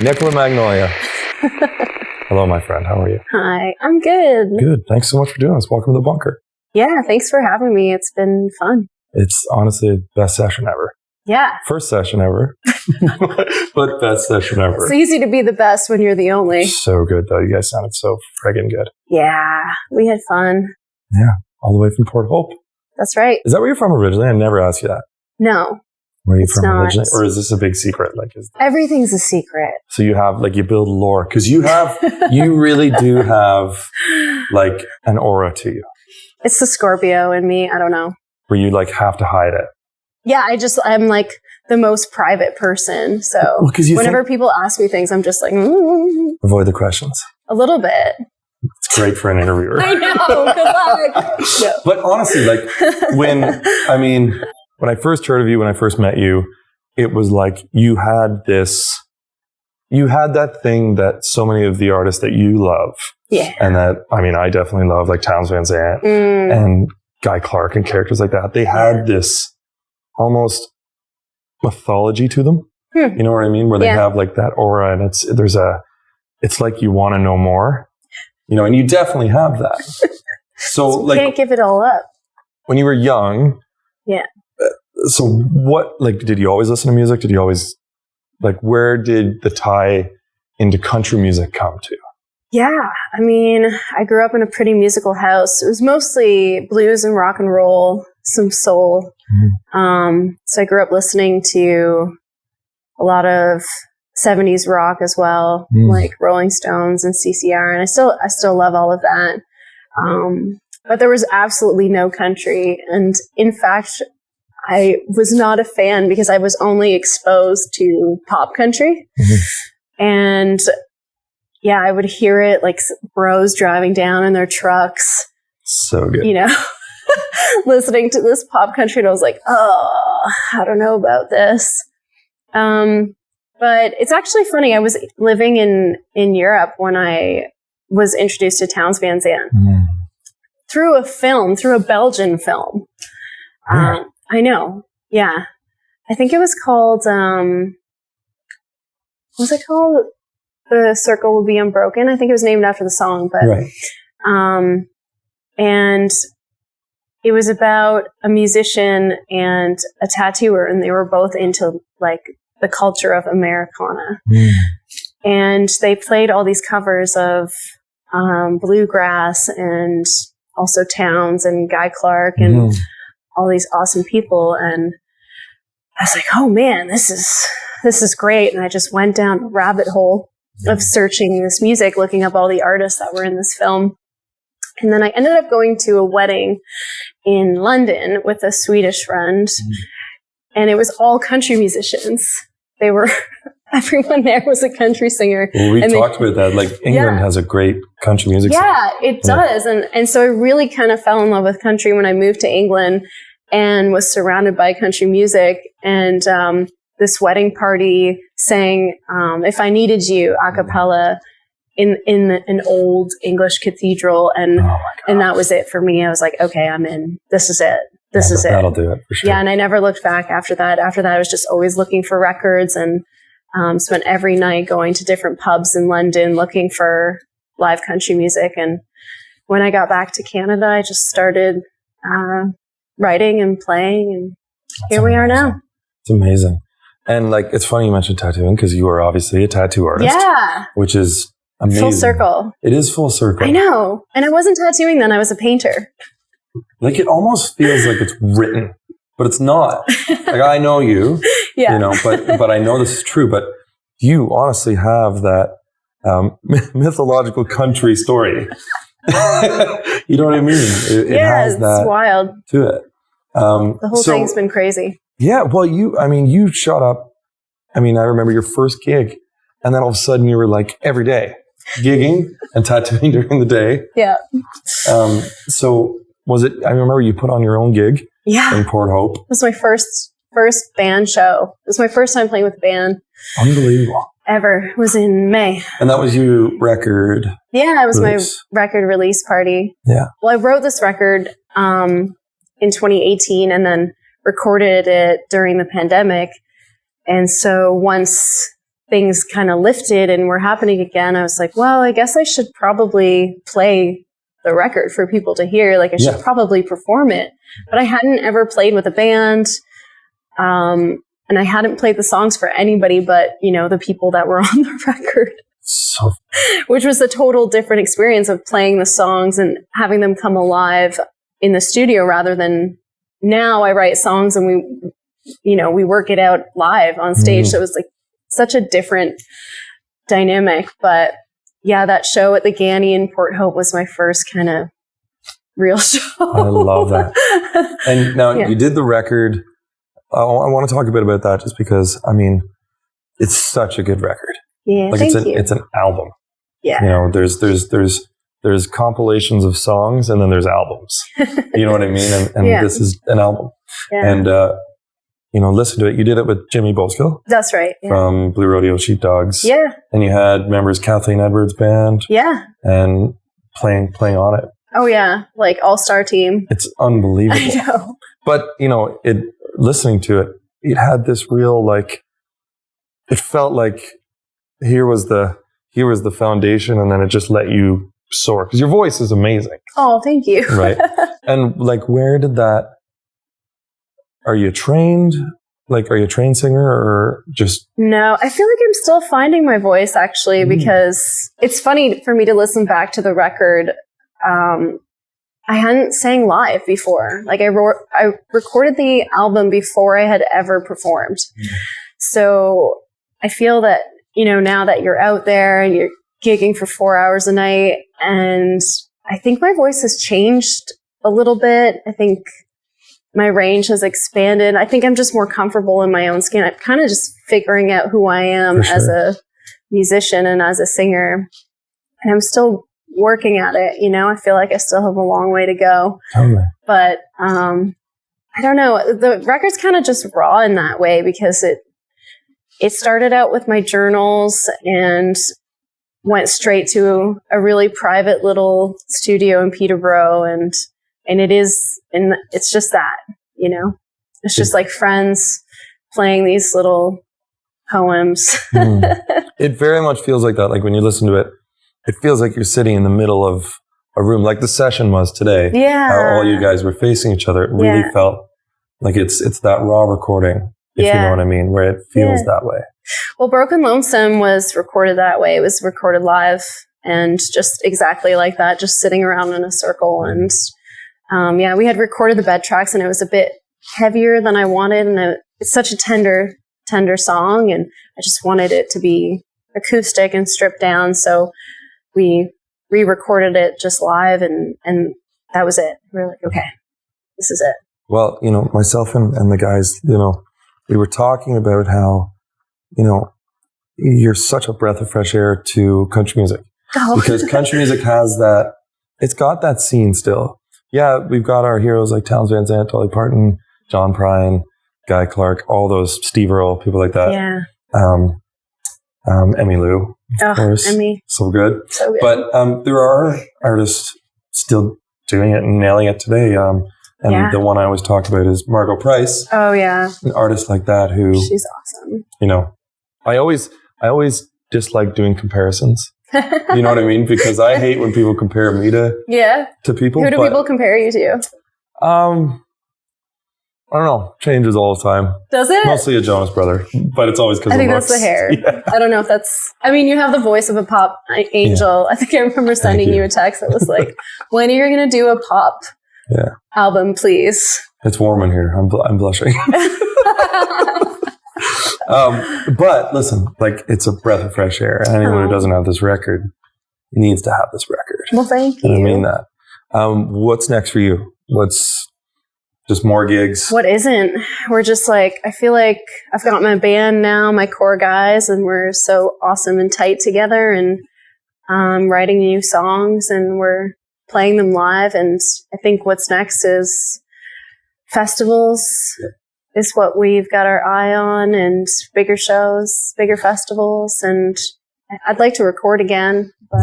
Nicola Magnolia. Hello, my friend. How are you? Hi, I'm good. Good. Thanks so much for doing this. Welcome to the bunker. Yeah, thanks for having me. It's been fun. It's honestly the best session ever. Yeah. First session ever, but best session ever. It's easy to be the best when you're the only. So good, though. You guys sounded so friggin' good. Yeah, we had fun. Yeah, all the way from Port Hope. That's right. Is that where you're from originally? I never asked you that. No. Where are you It's from not. originally? Or is this a big secret? Everything's a secret. So you have, you build lore. Because you really do have, an aura to you. It's the Scorpio in me. I don't know. Where you, have to hide it. Yeah, I'm the most private person. So whenever people ask me things, I'm just like, avoid the questions. A little bit. It's great for an interviewer. I know. Good luck. No. But honestly, when I first heard of you, when I first met you, it was you had that thing that so many of the artists that you love. Yeah. And that, I definitely love, Townes Van Zandt and Guy Clark and characters like that. They had this almost mythology to them. You know what I mean? Where they have that aura, and it's like you want to know more, and you definitely have that. So you can't give it all up. When you were young. Yeah. So what, did you always listen to music? Did you always, where did the tie into country music come to? Yeah. I grew up in a pretty musical house. It was mostly blues and rock and roll, some soul. So I grew up listening to a lot of 70s rock as well, like Rolling Stones and CCR. And I still love all of that. But there was absolutely no country. And in fact, I was not a fan because I was only exposed to pop country. And yeah, I would hear it bros driving down in their trucks. So good. Listening to this pop country. And I was like, oh, I don't know about this. But it's actually funny. I was living in Europe when I was introduced to Townes Van Zandt through a Belgian film. I know. Yeah. I think it was called, what was it called? The Circle Will Be Unbroken. I think it was named after the song, but, right. And it was about a musician and a tattooer, and they were both into the culture of Americana. And they played all these covers of, bluegrass and also Townes and Guy Clark and all these awesome people. And I was like, oh man, this is great. And I just went down a rabbit hole of searching this music, looking up all the artists that were in this film. And then I ended up going to a wedding in London with a Swedish friend, and it was all country musicians. Everyone there was a country singer. Well, we talked about that. England has a great country music scene. Yeah, it does. And so I really kind of fell in love with country when I moved to England and was surrounded by country music. And this wedding party sang If I Needed You a cappella in an old English cathedral. And that was it for me. I was like, okay, I'm in. This is it. This is it. That'll do it for sure. Yeah, and I never looked back after that. After that, I was just always looking for records and spent every night going to different pubs in London looking for live country music. And when I got back to Canada, I just started writing and playing, and here we are now. It's amazing. And it's funny you mentioned tattooing because you are obviously a tattoo artist. Yeah. Which is amazing. Full circle. It is full circle. I know. And I wasn't tattooing then. I was a painter. It almost feels like it's written, but it's not. I know you, but I know this is true, but you honestly have that mythological country story. You know what I mean? It has that it's wild to it. The whole thing's been crazy. Yeah. Well, you shot up. I remember your first gig, and then all of a sudden you were every day gigging and tattooing during the day. Yeah. So was it, I remember you put on your own gig in Port Hope. It was my first band show. It was my first time playing with a band. Unbelievable. Ever. It was in May. And that was your record? Yeah, it was release. My record release party. Yeah. Well, I wrote this record in 2018 and then recorded it during the pandemic. And so once things kind of lifted and were happening again, I was like, well, I guess I should probably play the record for people to hear. Like I should probably perform it. But I hadn't ever played with a band. And I hadn't played the songs for anybody but, the people that were on the record. Which was a total different experience of playing the songs and having them come alive in the studio rather than now I write songs and we work it out live on stage. So it was like such a different dynamic. But yeah, that show at the Ganny in Port Hope was my first kind of real show. I love that. And now you did the record. I want to talk a bit about that just because, it's such a good record. Yeah, like it's an album. Yeah. There's compilations of songs and then there's albums. You know what I mean? And this is an album. Yeah. And, listen to it. You did it with Jimmy Bolskill. That's right. Yeah. From Blue Rodeo Sheepdogs. Yeah. And you had members Kathleen Edwards Band. Yeah. And playing on it. Oh yeah. Like all-star team. It's unbelievable. I know. But, listening to it, it had this real, it felt like here was the foundation and then it just let you soar. Because your voice is amazing. Oh, thank you. Right. And where did that, are you trained? Are you a trained singer or just? No, I feel like I'm still finding my voice actually, because it's funny for me to listen back to the record. I hadn't sang live before. I recorded the album before I had ever performed. So I feel that, now that you're out there and you're gigging for 4 hours a night, and I think my voice has changed a little bit. I think my range has expanded. I think I'm just more comfortable in my own skin. I'm kind of just figuring out who I am as a musician and as a singer. And I'm still working at it, I feel like I still have a long way to go. Totally. But I don't know. The record's kind of just raw in that way because it started out with my journals and went straight to a really private little studio in Peterborough, and it's just that, it's just like friends playing these little poems. It very much feels like that. Like when you listen to it, it feels like you're sitting in the middle of a room, like the session was today. Yeah. How all you guys were facing each other. It really felt like it's that raw recording, if you know what I mean, where it feels that way. Well, Broken Lonesome was recorded that way. It was recorded live and just exactly like that, just sitting around in a circle. And we had recorded the bed tracks and it was a bit heavier than I wanted. And it's such a tender song. And I just wanted it to be acoustic and stripped down. So we re-recorded it just live and that was it. We were like, okay, this is it. Well, myself and the guys, we were talking about how, you're such a breath of fresh air to country music. Oh. Because country music has that, it's got that scene still. Yeah, we've got our heroes like Townes Van Zandt, Dolly Parton, John Prine, Guy Clark, all those, Steve Earle, people like that. Yeah. Emmylou, of course. Emmy. So good. So good. But there are artists still doing it and nailing it today. The one I always talk about is Margot Price. Oh, yeah. An artist like that who... She's awesome. I always dislike doing comparisons. You know what I mean? Because I hate when people compare me to people. Who do people compare you to? I don't know. Changes all the time. Does it? Mostly a Jonas Brother, but it's always because of looks. I think that's the hair. Yeah. I don't know if that's... you have the voice of a pop angel. Yeah. I think I remember sending you a text that was like, when are you going to do a pop album, please? It's warm in here. I'm blushing. But listen, it's a breath of fresh air. Anyone who doesn't have this record needs to have this record. Well, thank you. And I mean that. What's next for you? What's just more gigs? What isn't? We're just I feel like I've got my band now, my core guys, and we're so awesome and tight together and writing new songs and we're playing them live. And I think what's next is festivals. Is what we've got our eye on, and bigger shows, bigger festivals. And I'd like to record again, but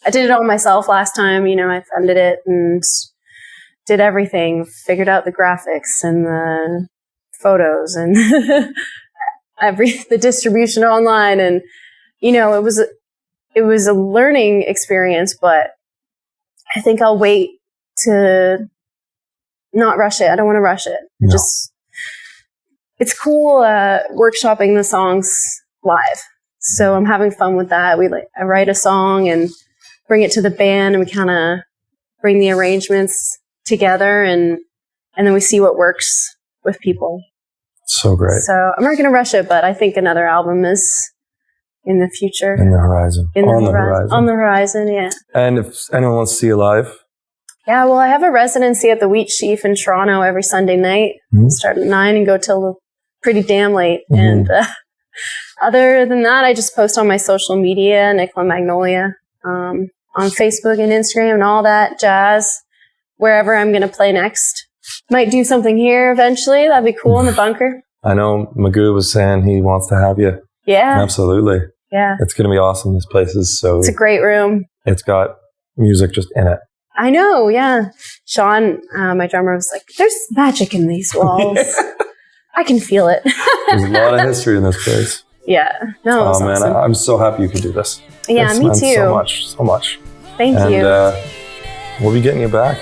I did it all myself last time. I funded it and did everything, figured out the graphics and the photos. And the distribution online, and it was a learning experience, but I think I'll wait to not rush it. I don't want to rush it. No. It's cool workshopping the songs live. So I'm having fun with that. I write a song and bring it to the band, and we kind of bring the arrangements together, and then we see what works with people. So great. So I'm not going to rush it, but I think another album is in the future. In the horizon. On the horizon, yeah. And if anyone wants to see you live? Yeah, well, I have a residency at the Wheat Sheaf in Toronto every Sunday night. Start at 9 and go till pretty damn late. And other than that, I just post on my social media, Nicola Magnolia, on Facebook and Instagram and all that jazz, wherever I'm going to play next. Might do something here eventually. That'd be cool in the bunker. I know Magoo was saying he wants to have you. Yeah. Absolutely. Yeah. It's going to be awesome. This place is so... It's a great room. It's got music just in it. I know, yeah. Sean, my drummer, was like, there's magic in these walls. I can feel it. There's a lot of history in this place. Yeah. No, oh, man, awesome. I'm so happy you could do this. Yeah, it's me too. So much. Thank you. We'll be getting you back.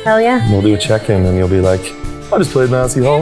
Hell yeah. We'll do a check-in, and you'll be like, I just played Massey Hall.